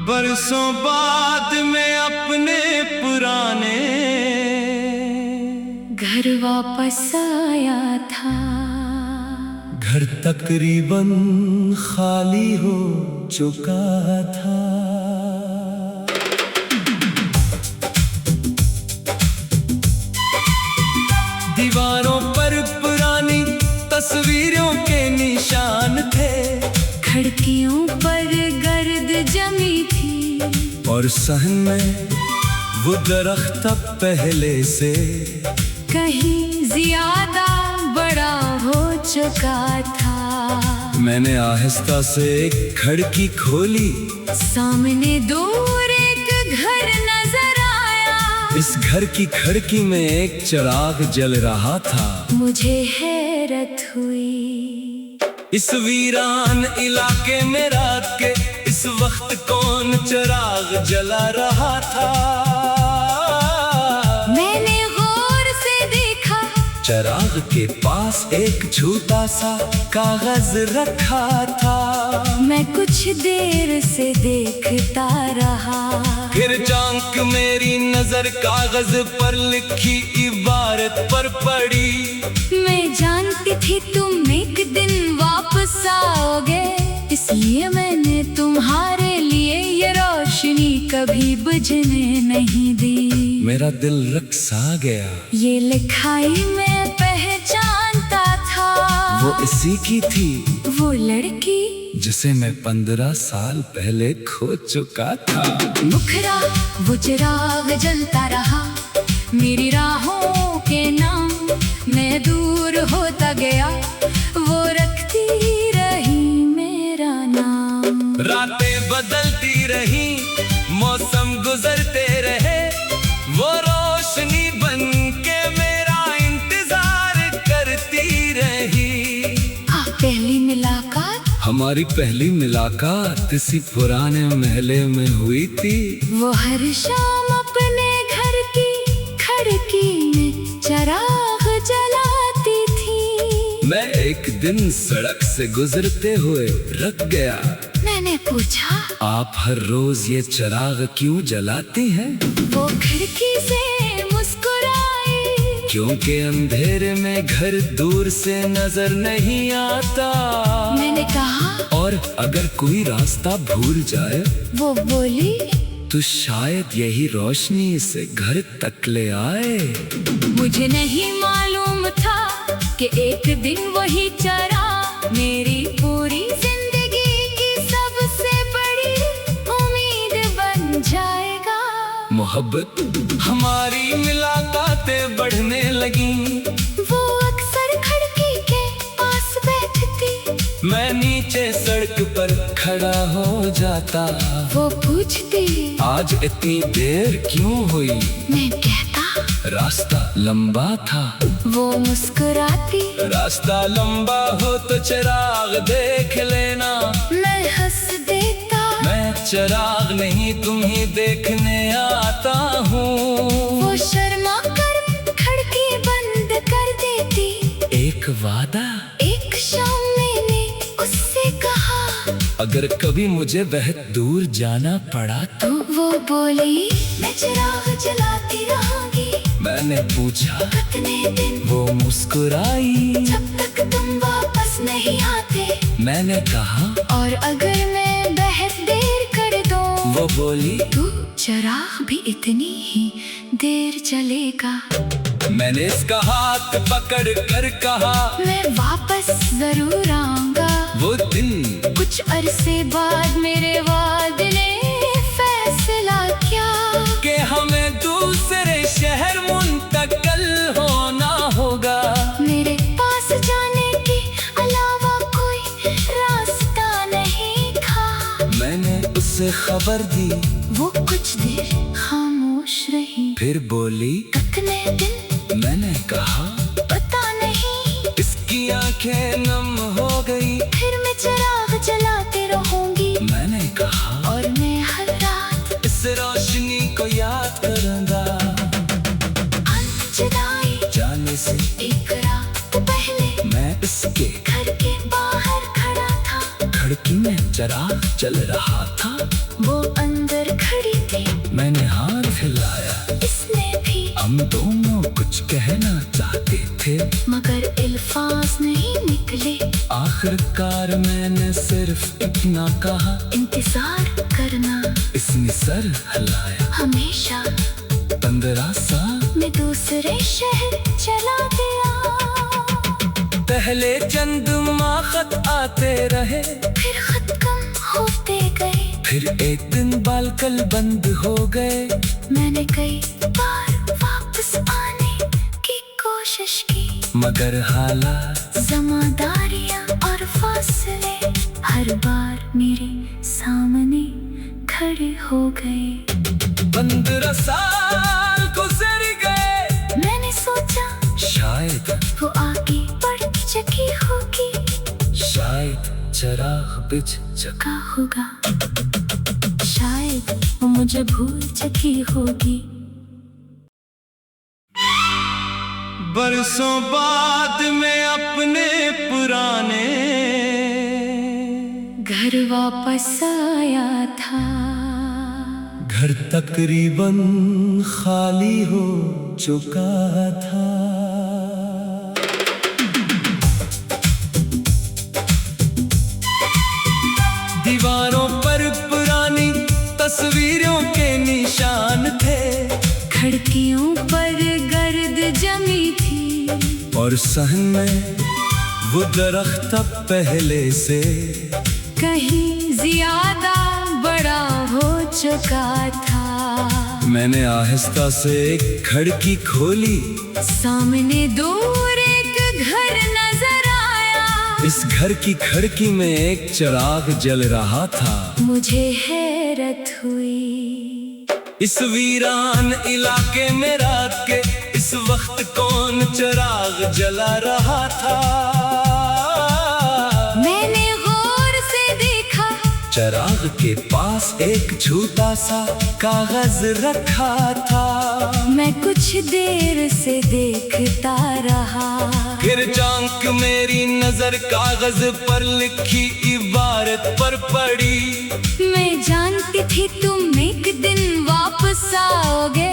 बरसों बाद में अपने पुराने घर वापस आया था। घर तकरीबन खाली हो चुका था। दीवारों पर पुरानी तस्वीरों के निशान थे। खिड़कियों पर गर्द जमी थी और सहन में वो दरख्त अब पहले से कहीं ज्यादा बड़ा हो चुका था। मैंने आहिस्ता से एक खिड़की खोली। सामने दूर एक घर नजर आया। इस घर की खिड़की में एक चिराग जल रहा था। मुझे हैरत हुई। इस वीरान इलाके में रात के इस वक्त कौन चिराग जला रहा था। मैंने गौर से देखा। चिराग के पास एक छोटा सा कागज रखा था। मैं कुछ देर से देखता रहा। फिर चांक मेरी नजर कागज पर लिखी इबारत पर पड़ी। मैं जानती थी तुम एक दिन वापस आओगे, इसलिए मैंने तुम्हारे लिए ये रोशनी कभी बुझने नहीं दी। मेरा दिल रक्स आ गया। ये लिखाई मैं पहचानता था। वो इसी की थी, वो लड़की जिसे मैं 15 साल पहले खो चुका था। मुखरा वो चिराग जलता रहा। मेरी राहों के नाम मैं दूर होता गया। वो रखती रही मेरा नाम। रातें बदलती रही, मौसम गुजरते रहे। वो रोशनी बन के मेरा इंतजार करती रही। पहली मुलाकात, हमारी पहली मुलाकात इसी पुराने महले में हुई थी। वो हर शाम अपने घर की खिड़की में चिराग जलाती थी। मैं एक दिन सड़क से गुजरते हुए रुक गया। मैंने पूछा, आप हर रोज ये चिराग क्यों जलाती हैं? वो खिड़की से मुस्कुराई। क्योंकि अंधेरे में घर दूर से नजर नहीं आता। मैंने कहा, और अगर कोई रास्ता भूल जाए? वो बोली, तो शायद यही रोशनी से घर तक ले आए। मुझे नहीं मालूम था कि एक दिन वही चिराग मेरी पूरी जिंदगी की सबसे बड़ी उम्मीद बन जाएगा। मोहब्बत हमारी मुलाकातें बढ़ने लगी। वो अक्सर खिड़की के पास बैठती। मैं नीचे सड़क पर खड़ा हो जाता। वो पूछती, आज इतनी देर क्यों हुई? मैं कहता, रास्ता लंबा था। वो मुस्कुराती। रास्ता लंबा हो तो चिराग देख लेना। मैं हंस देता। मैं चिराग नहीं तुम्हें देखने आता हूँ। वो शर्मा कर खिड़की बंद कर देती। एक वादा, एक शाम मैंने उससे कहा, अगर कभी मुझे बहुत दूर जाना पड़ा तो वो बोली, मैं चिराग जलाती रहूंगी। मैंने पूछा, कितने दिन? वो मुस्कुराई। जब तक तुम वापस नहीं आते। मैंने कहा, और अगर मैं बहुत देर कर दूं? वो बोली, तो चिराग भी इतनी ही देर जलेगा। मैंने इसका हाथ पकड़ कर कहा, मैं वापस जरूर आऊंगा। वो दिन कुछ अरसे बाद मेरे वादे ने फैसला किया कि हमें दूसरे शहर मुंतकिल होना होगा। मेरे पास जाने के अलावा कोई रास्ता नहीं था। मैंने उसे खबर दी। वो कुछ देर खामोश रही। फिर बोली, कितने दिन? मैंने कहा, पता नहीं। इसकी आंखें नम हो गई। फिर मैं चिराग जलाते रहूंगी। मैंने कहा, और मैं हर रात इस रोशनी को याद करूंगा। जुदाई जाने से एक रात पहले मैं इसके घर के बाहर खड़ा था। खिड़की में चराग जल रहा था। वो अंदर खड़ी थी, मैंने हाथ हिलाया, इसने भी, हम दोनों कुछ कहना चाहते थे, मगर अल्फाज नहीं निकले। आखिरकार मैंने सिर्फ इतना कहा, इंतजार करना इसने सर हिलाया। हमेशा 15 साल मैं दूसरे शहर चला गया। पहले चंद माह खत आते रहे, फिर खत कम होते गए, फिर एक दिन बालकल बंद हो गए। मैंने कई बार वापस आने की कोशिश की, मगर हालात, ज़िम्मेदारियां और फासले हर बार मेरे सामने खड़े हो गए। 15 साल गुजर गए। मैंने सोचा शायद वो आगे बढ़ चुकी होगी, शायद चराग बुझ चुका का होगा, शायद वो मुझे भूल चुकी होगी। बरसों बाद मैं अपने पुराने घर वापस आया था। घर तकरीबन खाली हो चुका था। दीवारों पर पुरानी तस्वीरों के निशान थे, खिड़कियों पर गर्द जमी थी, और सहन में वो दरख्त अब पहले से कहीं ज्यादा बड़ा हो चुका था। मैंने आहिस्ता से एक खिड़की खोली, सामने दूर एक घर नजर आया। इस घर की खिड़की में एक चराग जल रहा था। मुझे हैरत हुई, इस वीरान इलाके में रात के इस वक्त कौन चराग जला रहा था। मैंने गौर से देखा, चराग के पास एक छोटा सा कागज रखा था। मैं कुछ देर से देखता रहा, फिर चांक मेरी नजर कागज पर लिखी इबारत पर पड़ी। मैं जानती थी तुम एक दिन वापस आओगे,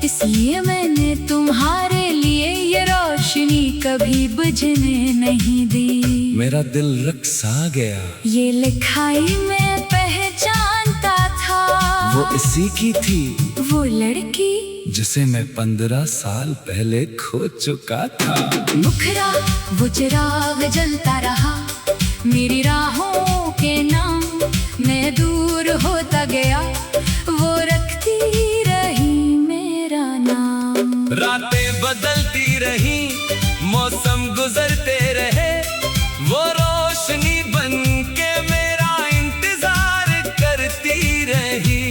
इसलिए मैंने तुम्हारे लिए ये रोशनी कभी बुझने नहीं दी। मेरा दिल रक्सा गया, ये लिखाई मैं पहचानता था। वो इसी की थी, वो लड़की जिसे मैं 15 साल पहले खो चुका था। मुखरा वो चिराग जलता रहा, मेरी राहों के नाम मैं दूर होता गया। वो रखती रही मेरा नाम, रातें बदलती रही, मौसम गुजरते रहे, वो रोशनी बन के मेरा इंतजार करती रही।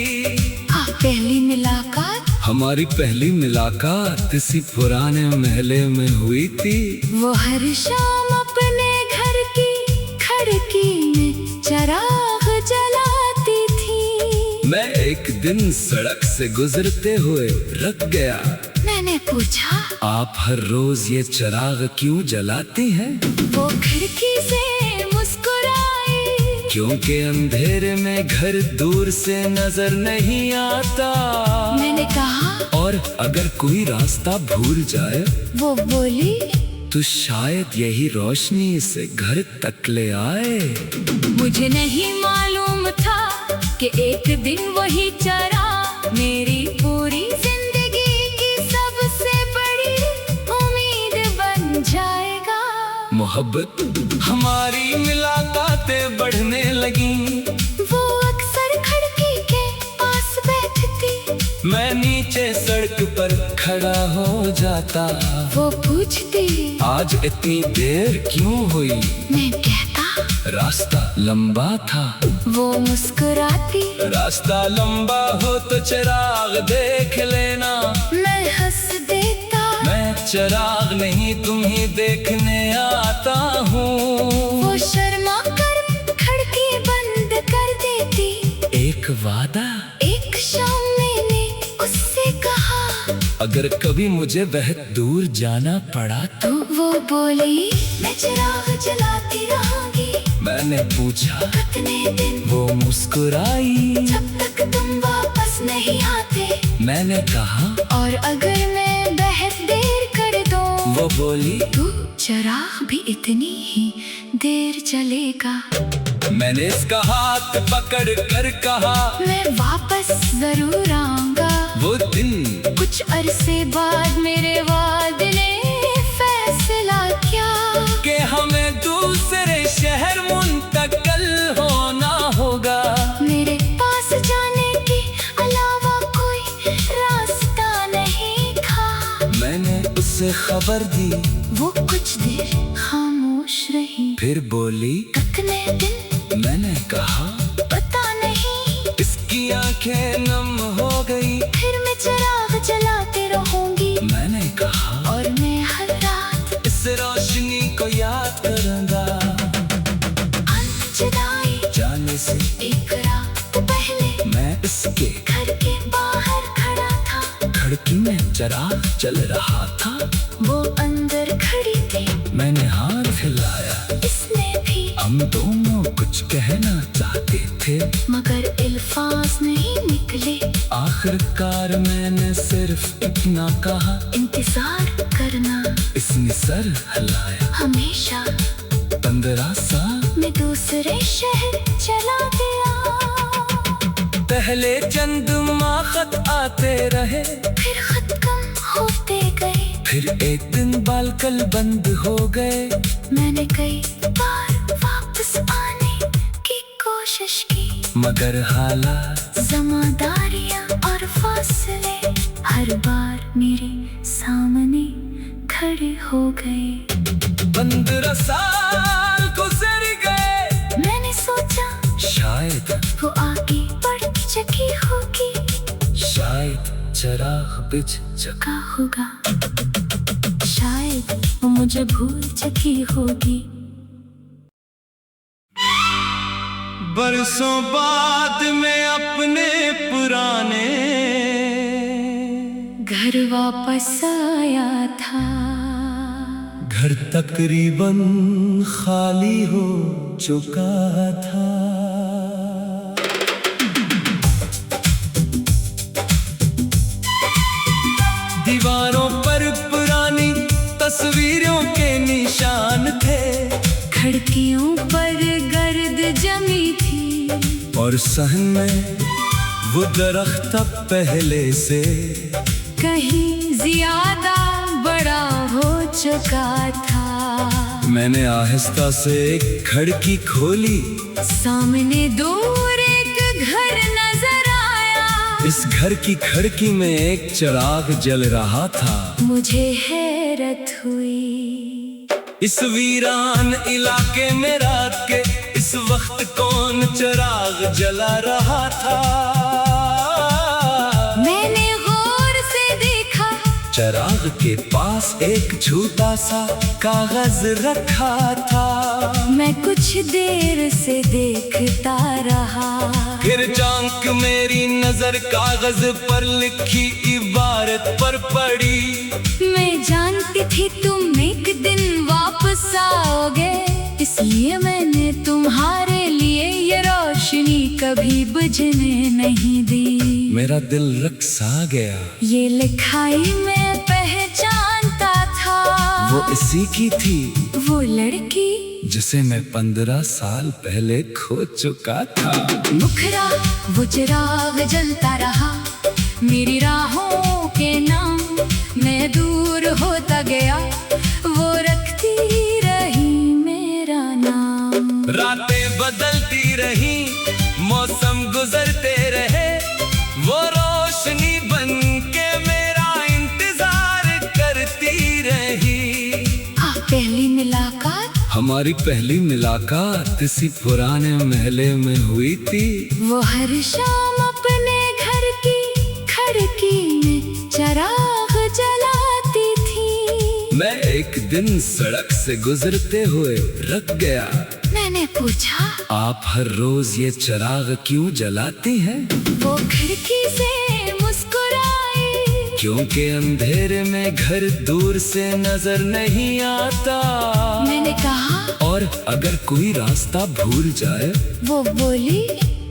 पहली मुलाकात, हमारी पहली मुलाकात इसी पुराने महले में हुई थी। वो हर शाम अपने घर की खिड़की में चराग जलाती थी। मैं एक दिन सड़क से गुजरते हुए रुक गया। मैंने पूछा, आप हर रोज ये चराग क्यों जलाती हैं? वो खिड़की से मुस्कुराई, क्योंकि अंधेरे में घर दूर से नजर नहीं आता। मैंने कहा, और अगर कोई रास्ता भूल जाए, वो बोली, तो शायद यही रोशनी से घर तक ले आए। मुझे नहीं मालूम था कि एक दिन वही चराग मेरी पूरी जिंदगी की सबसे बड़ी उम्मीद बन जाएगा। मोहब्बत हमारी मुलाकातें बढ़ने लगी। वो अक्सर खिड़की के पास बैठती, मैं नीचे सड़क पर खड़ा हो जाता। वो पूछती, आज इतनी देर क्यों हुई? मैं कहता, रास्ता लंबा था। वो मुस्कुराती, रास्ता लंबा हो तो चिराग देख लेना। मैं हंस देता, मैं चिराग नहीं तुम्हें देखने आता हूँ। वो शर्मा कर खिड़की बंद कर देती। एक वादा, एक शाम मैंने उससे कहा, अगर कभी मुझे बहुत दूर जाना पड़ा तो वो बोली, मैं चिराग जलाती रहूंगी। मैंने पूछा, कितने दिन? वो मुस्कुराई। जब तक तुम वापस नहीं आते। मैंने कहा, और अगर मैं बहुत देर कर दूं? वो बोली, तू चिराग भी इतनी ही देर चलेगा। मैंने इसका हाथ पकड़ कर कहा, मैं वापस जरूर आऊंगा। वो दिन कुछ अरसे बाद मेरे वाद ने फैसला किया कि हमें दूसरे शहर मुंतकिल होना होगा। मेरे पास जाने के अलावा कोई रास्ता नहीं था। मैंने उसे खबर दी, वो कुछ देर खामोश रही। फिर बोली, कितने दिन? मैंने कहा, पता नहीं। इसकी आंखें नम हो गई। फिर मैं चिराग जलाते रहूंगी। मैंने कहा, और मैं हर रात इस रोशनी को याद करूंगा। जुदाई जाने से एक रात पहले मैं इसके घर के बाहर खड़ा था। खिड़की में चिराग जल रहा था। वो अंदर खड़ी थी। मैंने हाथ हिलाया, इसने भी। हम दोनों कुछ कहना चाहते थे, मगर अल्फाज नहीं निकले। आखिरकार मैंने सिर्फ इतना कहा, इंतजार करना इसने सर हिलाया। हमेशा 15 साल मैं दूसरे शहर चला गया। पहले चंद माह खत आते रहे, फिर खत कम होते गए। फिर एक दिन बालकल बंद हो गए। मैंने कई बार वापस आने की कोशिश की, मगर हालात, ज़िम्मेदारियां और फासले हर बार मेरे सामने खड़े हो गए। 15 साल गुजर गए। मैंने सोचा शायद वो आगे बढ़ चुकी होगी। शायद चिराग बुझ चुका। का होगा, शायद वो मुझे भूल चुकी होगी। बरसों बाद में अपने पुराने घर वापस आया था। घर तकरीबन खाली हो चुका था। दीवारों पर पुरानी तस्वीरों के निशान थे। खिड़कियों पर गर्द जमी थी। और सहन में वो दरख्त अब पहले से कहीं ज्यादा बड़ा हो चुका था। मैंने आहिस्ता से एक खिड़की खोली। सामने दूर एक घर नजर आया। इस घर की खिड़की में एक चिराग जल रहा था। मुझे हैरत हुई। इस वीरान इलाके में रात के इस वक्त कौन चिराग जला रहा था। मैंने गौर से देखा, चिराग के पास एक छोटा सा कागज रखा था। मैं कुछ देर से देखता रहा। फिर चांक मेरी नजर कागज पर लिखी इबारत पर पड़ी। मैं जानती थी तुम एक दिन वापस आओगे, इसलिए मैंने तुम्हारे लिए ये रोशनी कभी बुझने नहीं दी। मेरा दिल रक्स आ गया। ये लिखाई मैं पहचानता था। वो इसी की थी, वो लड़की जिसे मैं 15 साल पहले खो चुका था। मुखरा वो चिराग जलता रहा। मेरी राहों के नाम मैं दूर होता गया। वो रखती रही मेरा नाम। रातें बदलती रही, मौसम गुजरते रहे। वो रोशनी बन के मेरा इंतजार करती रही। पहली मुलाकात, हमारी पहली मुलाकात इसी पुराने महले में हुई थी। वो हर शाम अपने घर की खिड़की में चिराग जलाती थी। मैं एक दिन सड़क से गुजरते हुए रुक गया। मैंने पूछा, आप हर रोज ये चिराग क्यों जलाती हैं? वो खिड़की से मुस्कुराई। क्योंकि अंधेरे में घर दूर से नजर नहीं आता। मैंने कहा, और और अगर कोई रास्ता भूल जाए वो बोली,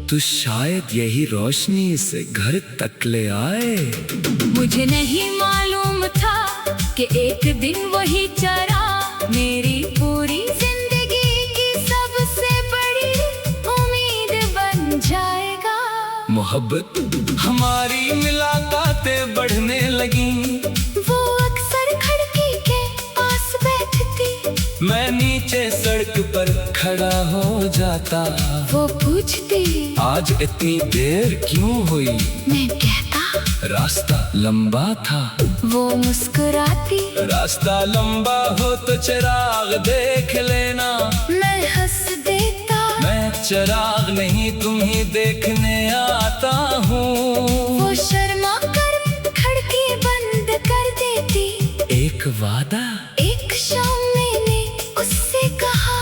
तो शायद यही रोशनी इसे घर तक ले आए। मुझे नहीं मालूम था कि एक दिन वही चराग मेरी पूरी जिंदगी की सबसे बड़ी उम्मीद बन जाएगा। मोहब्बत हमारी मुलाकातें बढ़ने लगी। वो अक्सर खिड़की के पास बैठती, मैं नीचे सड़क पर खड़ा हो जाता। वो पूछती, आज इतनी देर क्यों हुई? मैं कहता, रास्ता लंबा था। वो मुस्कुराती, रास्ता लंबा हो तो चिराग देख लेना। मैं हंस देता, मैं चिराग नहीं तुम्ही देखने आता हूँ। वो शर्मा कर खिड़की बंद कर देती। एक वादा, एक शाम मैंने उससे कहा,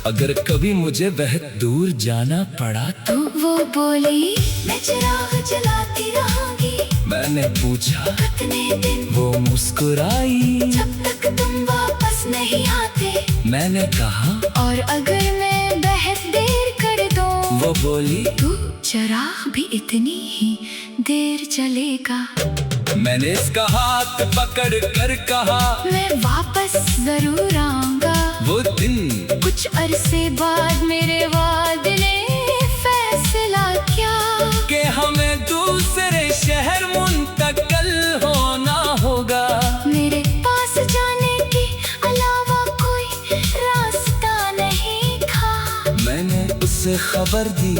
अगर कभी मुझे बहुत दूर जाना पड़ा तो वो बोली, मैं चिराग जलाती रहूंगी। मैंने पूछा कितने दिन? वो मुस्कुराई, जब तक तुम वापस नहीं आते। मैंने कहा, और अगर मैं बहुत देर कर दूं, वो बोली, तो चिराग भी इतनी ही देर जलेगा। मैंने इसका हाथ पकड़ कर कहा, मैं वापस जरूर आऊंगा। वो दिन कुछ अरसे बाद मेरे वाद ने फैसला किया कि हमें दूसरे शहर मुंतकिल होना होगा। मेरे पास जाने के अलावा कोई रास्ता नहीं था। मैंने उसे खबर दी,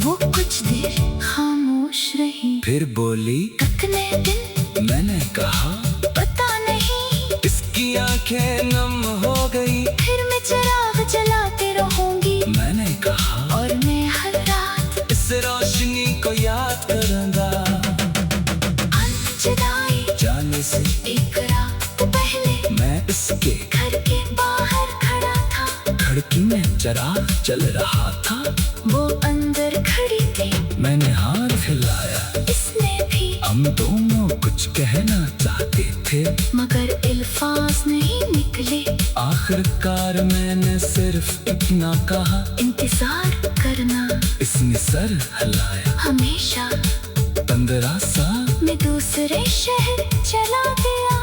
वो कुछ देर खामोश रही, फिर बोली, कितने दिन? मैंने कहा, पता नहीं। इसकी आंखें नम हो गई। फिर मैं चिराग जलाते रहूंगी, मैंने कहा, और मैं हर रात इस रोशनी को याद करूंगा। अनजुदाई जाने से एक रात पहले मैं इसके घर के बाहर खड़ा था। खिड़की में चिराग चल रहा था। वो अंदर खड़ी थी, मैंने हाथ हिलाया। इसने भी, हम दोनों कुछ कहना चाहते थे, मगर अल्फाज नहीं निकले। आखिरकार मैंने सिर्फ इतना कहा, इंतजार करना। इसने सर हिलाया। हमेशा 15 साल मैं दूसरे शहर चला गया।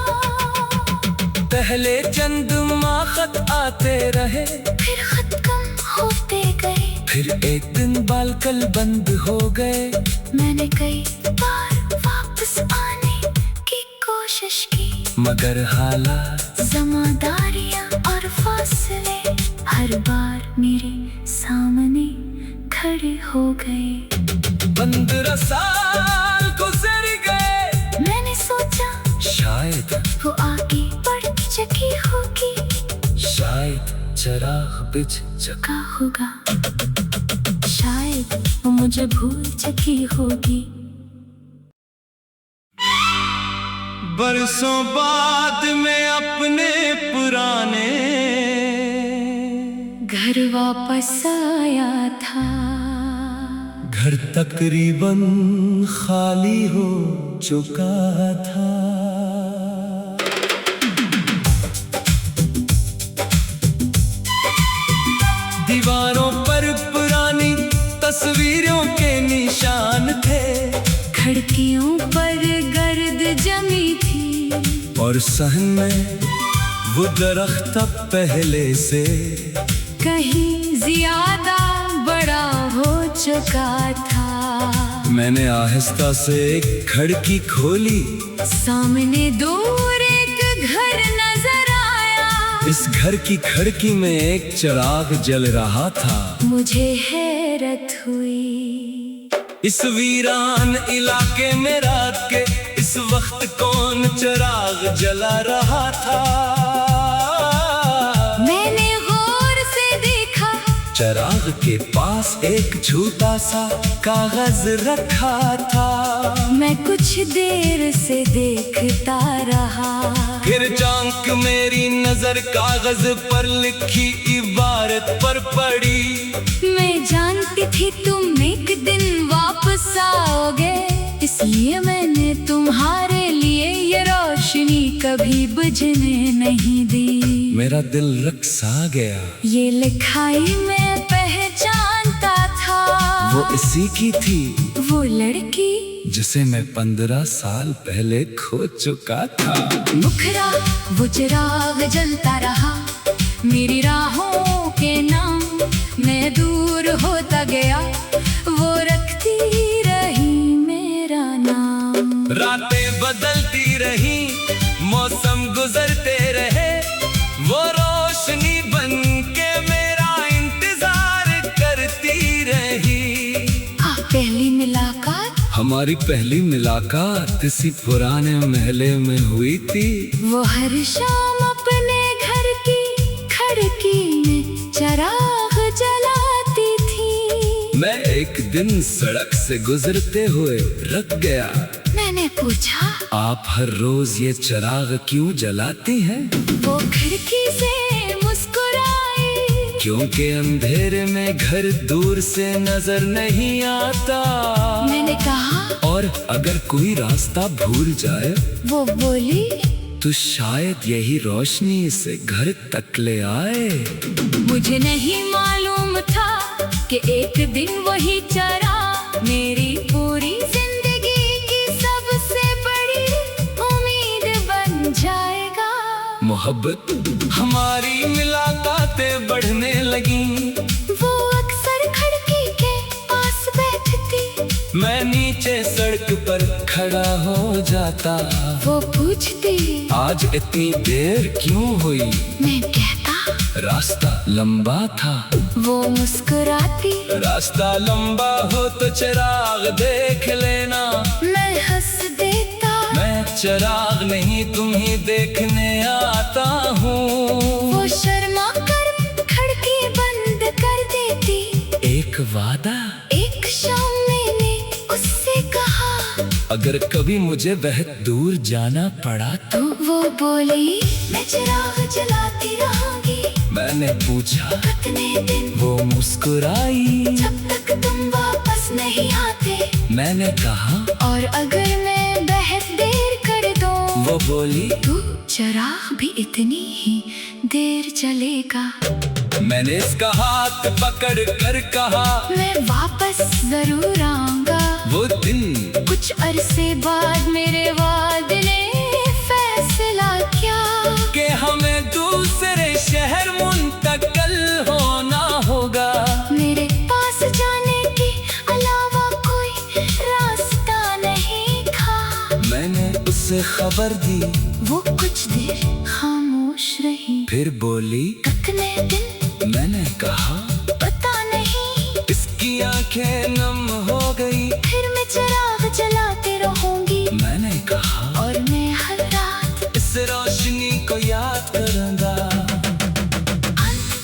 पहले चंद माह खत आते रहे, फिर खत कम होते गए। फिर एक दिन बालकल बंद हो गए। मैंने कई बार वापस आने की कोशिश की, मगर हालात, ज़िम्मेदारियां और फासले हर बार मेरे सामने खड़े हो गए। 15 साल गुजर गए। मैंने सोचा शायद वो आगे बढ़ चुकी होगी, शायद चिराग बुझ चुका। का होगा, शायद वो मुझे भूल चुकी होगी। बरसों बाद में अपने पुराने घर वापस आया था। घर तकरीबन खाली हो चुका था। दीवारों पर पुरानी तस्वीरों के निशान थे, खिड़कियों पर गर्द जमी थी, और सहन में वो दरख्त पहले से कहीं ज्यादा बड़ा हो चुका था। मैंने आहिस्ता से एक खिड़की खोली। सामने दूर एक घर नजर आया। इस घर की खिड़की में एक चिराग जल रहा था। मुझे हैरत हुई, इस वीरान इलाके में रात के इस वक्त कौन चिराग जला रहा था। मैंने गौर से देखा, चिराग के पास एक छोटा सा कागज रखा था। मैं कुछ देर से देखता रहा, फिर चांक मेरी नजर कागज पर लिखी इबारत पर पड़ी। मैं जानती थी तुम एक दिन वापस आओगे, इसलिए मैंने तुम्हारे लिए ये रोशनी कभी बुझने नहीं दी। मेरा दिल रक्सा गया। ये लिखाई मैं पहचानता था, वो इसी की थी वो लड़की जिसे मैं 15 साल पहले खो चुका था। मुखरा वो चिराग जलता रहा, मेरी राहों के नाम मैं दूर होता गया, वो रखती रही मेरा नाम। रातें बदलती रही, मौसम गुजरते रहे, वो रोशनी बन के मेरा इंतजार करती रही। पहली मुलाकात, हमारी पहली मुलाकात इसी पुराने महले में हुई थी। वो हर शाम अपने घर की खिड़की में चिराग जलाती थी। मैं एक दिन सड़क से गुजरते हुए रुक गया। मैंने पूछा, आप हर रोज ये चिराग क्यों जलाती हैं? वो खिड़की से मुस्कुराई, क्योंकि अंधेरे में घर दूर से नजर नहीं आता। मैंने कहा, और अगर कोई रास्ता भूल जाए वो बोली, तो शायद यही रोशनी इसे घर तक ले आए। मुझे नहीं मालूम था कि एक दिन वही चिराग मेरी पूरी जिंदगी की सबसे बड़ी उम्मीद बन जाएगा। मोहब्बत हमारी मुलाकातें बढ़ने लगी। वो अक्सर खिड़की के पास बैठती, मैं नीचे सड़क पर खड़ा हो जाता। वो पूछती, आज इतनी देर क्यों हुई? मैं कहता, रास्ता लंबा था। वो मुस्कुराती, रास्ता लंबा हो तो चिराग देख लेना। मैं हंस देता, मैं चिराग नहीं तुम्ही देखने आता हूँ। वो शर्मा कर खिड़की बंद कर देती। एक वादा, एक शाम मैंने उससे कहा, अगर कभी मुझे बहुत दूर जाना पड़ा तो वो बोली, मैं चिराग जलाती रहूंगी। मैंने पूछा, कितने दिन? वो मुस्कुराई, जब तक तुम वापस नहीं आते। मैंने कहा, और अगर मैं बहुत देर कर दूं, वो बोली, तो चिराग भी इतनी ही देर जलेगा। मैंने इसका हाथ पकड़ कर कहा, मैं वापस जरूर आऊंगा। वो दिन कुछ अरसे बाद मेरे वाद ने फैसला किया कि हमें दूसरे शहर मुंतकिल होना होगा। मेरे पास जाने के अलावा कोई रास्ता नहीं था। मैंने उसे खबर दी, वो कुछ देर खामोश रही, फिर बोली, कितने दिन? मैंने कहा, पता नहीं। इसकी आंखें नम हो गई। फिर मैं चिराग जलाते रहूंगी, मैंने कहा, और मैं हर रात इस रोशनी को याद करूंगा।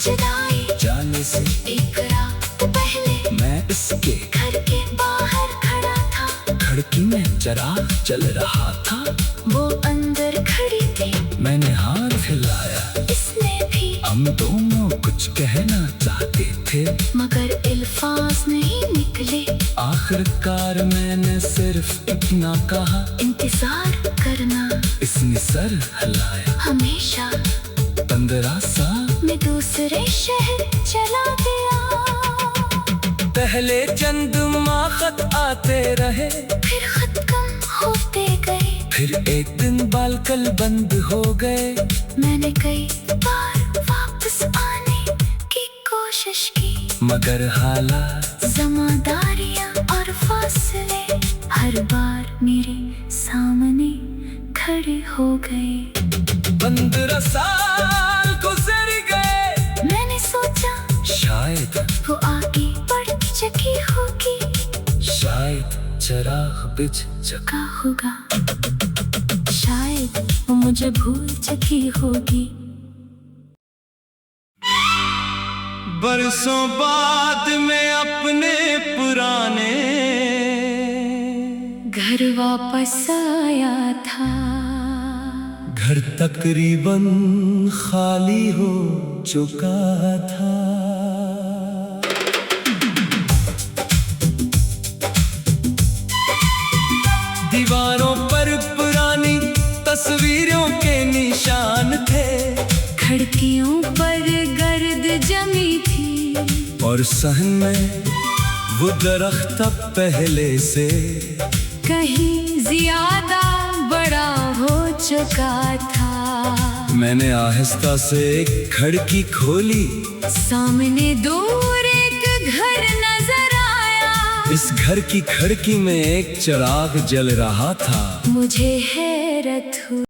जुदाई जाने से एक रात पहले मैं इसके घर के बाहर खड़ा था। खिड़की में चिराग जल रहा था। वो अंदर खड़ी थी, मैंने हाथ हिलाया। इसने भी, हम दोनों कुछ कहना चाहते थे, मगर अल्फाज नहीं निकले। आखिरकार मैंने सिर्फ इतना कहा, इंतजार करना इसने सर हिलाया। हमेशा 15 साल मैं दूसरे शहर चला गया। पहले चंद माह खत आते रहे, फिर खत कम होते गए। फिर एक दिन बालकल बंद हो गए। मैंने कई बार वापस आने की कोशिश की, मगर हालात, ज़िम्मेदारियां और फासले हर बार मेरे सामने खड़े हो गए। 15 साल गुजर गए। मैंने सोचा, शायद वो आगे बढ़ चुकी होगी, शायद चिराग बुझ चुका। का होगा, शायद वो मुझे भूल चुकी होगी। बरसों बाद में अपने पुराने घर वापस आया था। घर तकरीबन खाली हो चुका था। दीवारों पर पुरानी तस्वीरों के निशान थे। खिड़की खिड़कियों पर गर्द जमी थी और सहन में वो दरख्त अब पहले से कहीं ज्यादा बड़ा हो चुका था। मैंने आहिस्ता से एक खिड़की खोली, सामने दूर एक घर नजर आया। इस घर की खिड़की में एक चिराग जल रहा था। मुझे हैरत हुई।